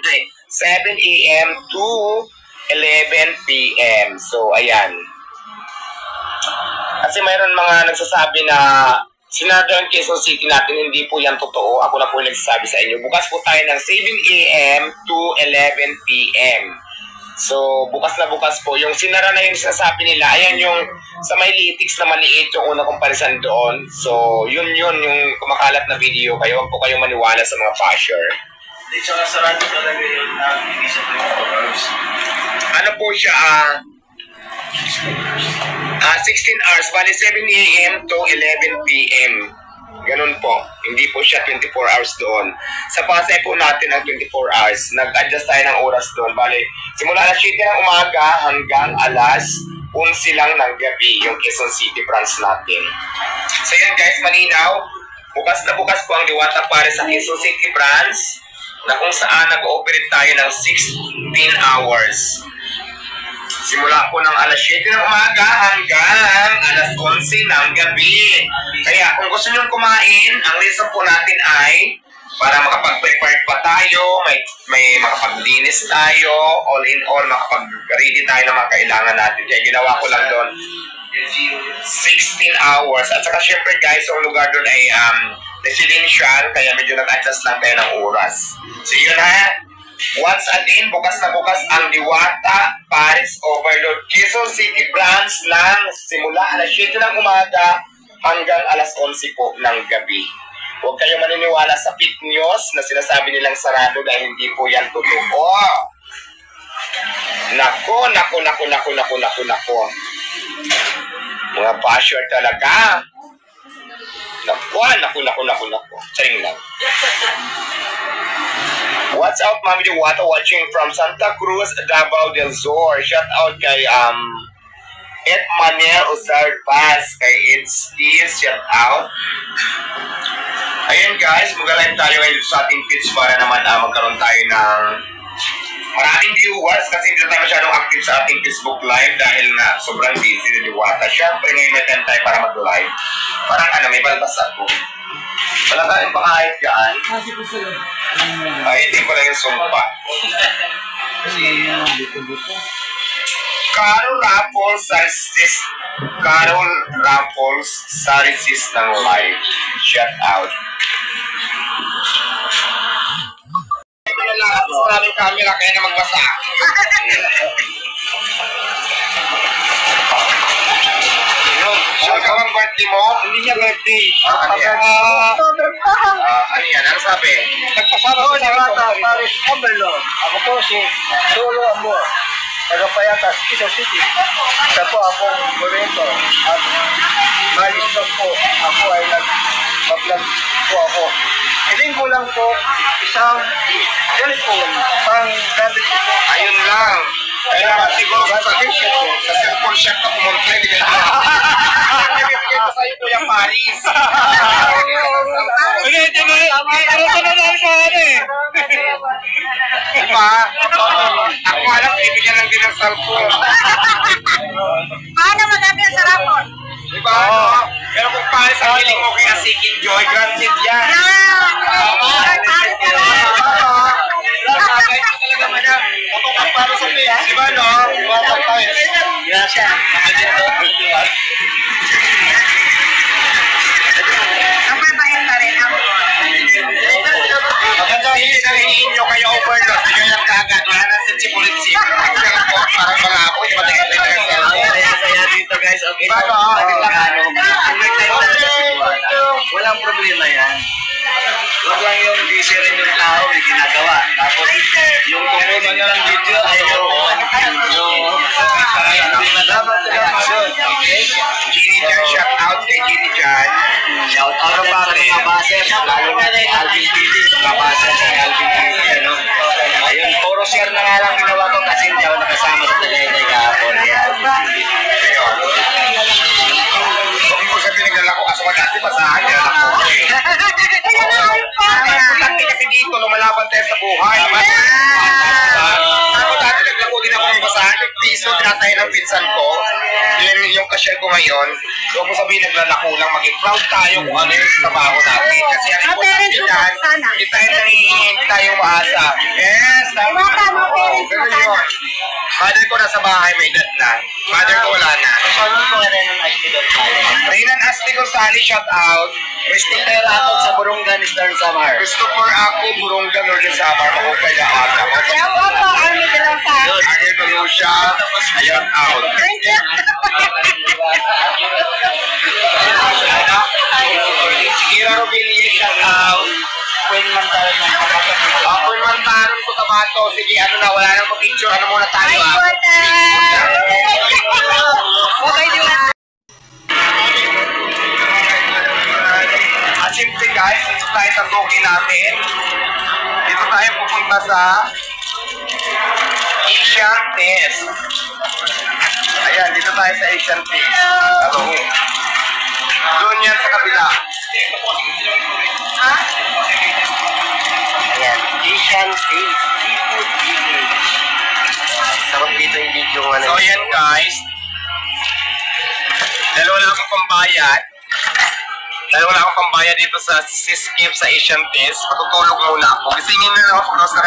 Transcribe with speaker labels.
Speaker 1: 7 a.m. to 11 p.m. So, ayan. Kasi mayroon mga nagsasabi na sinarado yung Quezon City natin, hindi po yan totoo. Ako na po yung nagsasabi sa inyo. Bukas po tayo ng 7 a.m. to 11 p.m. So, bukas na bukas po. Yung sinara na yung sinasabi nila, ayan yung sa may Litix na maliit yung una kong palisan doon. So, yun yung kumakalat na video kayo. Huwag po kayong maniwala sa mga basher.
Speaker 2: Di tsaka sarado talaga yun na hindi sa 24 hours.
Speaker 1: Ano po siya, 16 hours, bali 7 a.m. to 11 p.m. Ganun po. Hindi po siya 24 hours doon. Sa Pasay po natin ang 24 hours. Nag-adjust tayo ng oras doon. Bali, simula alas 7 ng umaga hanggang alas 11 lang ng gabi yung Quezon City branch natin. So yan guys, malinaw. Bukas na bukas po ang Diwata para sa Quezon City branch na kung saan nag-ooperate tayo ng 16 hours. Simula po ng alas 7 ng umaga hanggang alas 11 ng gabi. Kaya kung gusto nyo kumain, ang reason po natin ay para makapag-prepare pa tayo, may makapaglinis tayo, all in all, makapag-ready tayo ng mga kailangan natin. Kaya ginawa ko lang doon 16 hours. At saka syempre guys, ang lugar doon ay residential, kaya medyo nag-adjust lang tayo ng oras. So yun ha. Once again, bukas na bukas ang Diwata Paris Overload Quezon City branch ng simula alas 7 ng umaga hanggang alas 11 po ng gabi. Huwag kayong maniniwala sa fake news na sinasabi nilang sarado dahil hindi po yan totoo. Nako. Mga basher talaga. Nako. Charing lang. What's up, Mami Diwata, watching from Santa Cruz, Davao del Sur. Shout out kay Ed Manel Usar Paz, kay It's shout out. Ayan guys, mag-live tayo ngayon sa ating pitch para naman magkaroon tayo ng maraming viewers kasi hindi tayo masyadong active sa ating Facebook Live dahil nga sobrang busy na Diwata. Siyempre ngayon may time tayo para mag-live. Parang may balbas ako. Wala tayong pakahit dyan. Ay, hindi ko lang yung sumpa. Carol Raffles Sarisis ng live. Shout out. Maraming camera kaya na magbasa. Sure ka bang birthday mo?
Speaker 2: Hindi niya birthday.
Speaker 1: Ano yan? Ano yan? Ano sabi?
Speaker 2: Nagpasama ko sa Diwata Paris Overload. Ako po si Solo Amor. Tagapayatas, Quezon City. Isa po akong Moreno. At malis po ako ay nag-vlog po ako. Hiling ko lang po isang cellphone pang gamit ko.
Speaker 1: Ayun lang. Kaya siguro sa cellphone shop ka pumunta, hindi ka na. Nabibigay ko sa'yo po yung Paris.
Speaker 2: Hindi na sa akin.
Speaker 1: Diba? Ako alam, ibigyan lang din ng cellphone.
Speaker 3: Paano magabi ang sarapon?
Speaker 1: Diba? Pero kung Paris ang hiling mo kaya Seeking Joy, granted yan. Diba no?
Speaker 2: Gracias.
Speaker 3: Napabayan na rin ako.
Speaker 1: Maganda hindi na hinihin nyo kayo overload. Bigyan lang kagad. Wala na sa chipulit-sip. Parang mga ako, di ba tingin tayo ng cellphone?
Speaker 2: Saya dito guys. Okay.
Speaker 1: Diba no?
Speaker 2: Walang problema yan. Huwag lang yung busy rin yung tao, may ginagawa. Tapos yung kumuha nyo lang video ay yung dapat reaction.
Speaker 1: Gini Jan, shout out kay Gini Jan.
Speaker 2: Shout out para mga bases, lalo na kay Alvin TV, mga bases ng Alvin TV. Ayun, puro share na nga lang ginawa ko kasi hindi ako nakasama sa Tagaytay kahapon.
Speaker 1: Ayun. Huwag mo sabihin nagdala ko kaso dati basahan niya na ako. Importante kasi dito, lumalaban tayo sa buhay. Ako dati naglako din ako ng basahan. piso, tinatay ng pinsan ko. Yun yung cashier ko ngayon. So, kung sabihin naglalako lang, maging proud tayo kung ano yung trabaho natin. Kasi ang importante yan, hindi tayo nangihingi, hindi tayo maasa. Yes, tama. Ganun yun. Mother ko nasa bahay, may edad na. Mother ko wala na. Reynan Asti Gonzales, shout out.
Speaker 2: Christopher Atok sa Burungan, Eastern Samar.
Speaker 1: Christopher Ako, Burungan, Northern Samar. Makupay na ata.
Speaker 3: Yan po po, Army de la Paz.
Speaker 1: Angel Galusha, ayun out.
Speaker 3: Thank you.
Speaker 1: Kira Robilia, shout out.
Speaker 2: Queen Mantaran ng kapatid.
Speaker 1: Queen Mantaran ko tabato. Sige, ano na, wala nang picture. Ano muna tayo
Speaker 3: Ay,
Speaker 1: ah?
Speaker 3: water. Okay, di ba?
Speaker 1: Simple guys, dito tayo sa suki natin. Dito tayo pupunta sa Asian Test. Ayan, dito tayo sa Asian Test. Doon yan sa kabila.
Speaker 3: Ha?
Speaker 2: Ayan, Asian Taste Seafood Village. Sarap dito yung video nga
Speaker 1: So ayan guys. Dahil wala akong pambayad. Dahil wala akong pambayad dito sa Seascape sa Asian Test, matutulog muna ako. Gisingin na lang ako sa